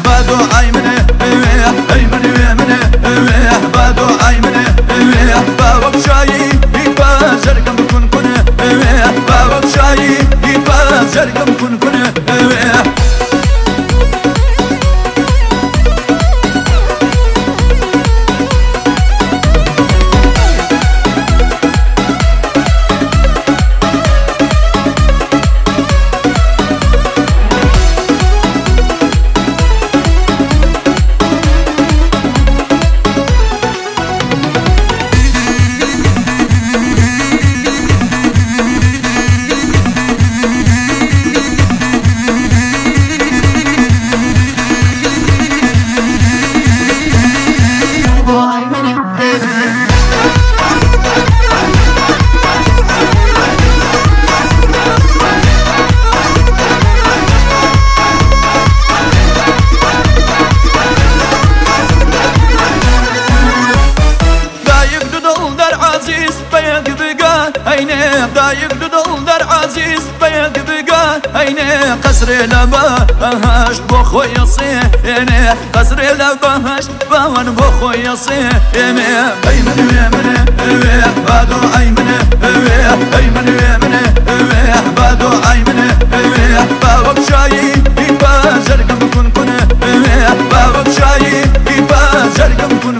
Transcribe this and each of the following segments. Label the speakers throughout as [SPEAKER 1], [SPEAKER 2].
[SPEAKER 1] بادو عيمنه ايمنه بادو عيمنه بابك شاي يبازر كم كن بابك شاي يبازر كم كن دايق دودل در عزيز بيد بقى عيني قصر لبا هاش بخو يصيني قصر لبا هاش بوان بخو يصيني ايمن بادو عيمن بادو عيمن بابك شاي يبازر كم كن بابك شاي يبازر كم كن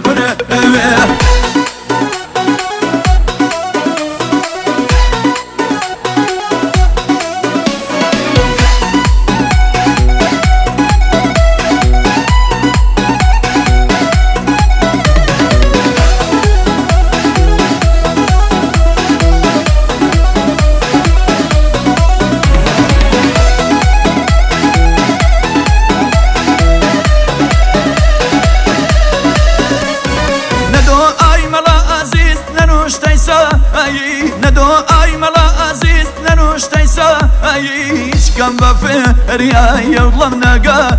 [SPEAKER 1] ندو اي ملا عزيز ننوش تيسا ايش كان بفرياي يطلب نقا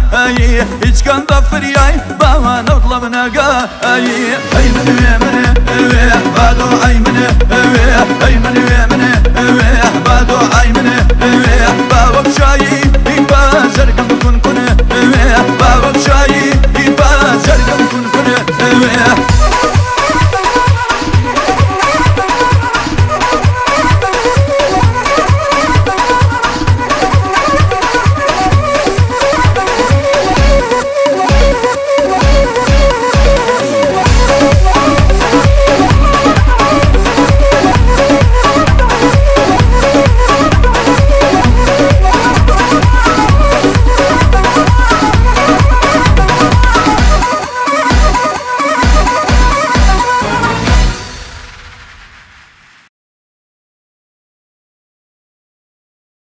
[SPEAKER 1] ايش كان بفرياي باوان اطلب نقا ايمن بادو ايمن بادو ايمن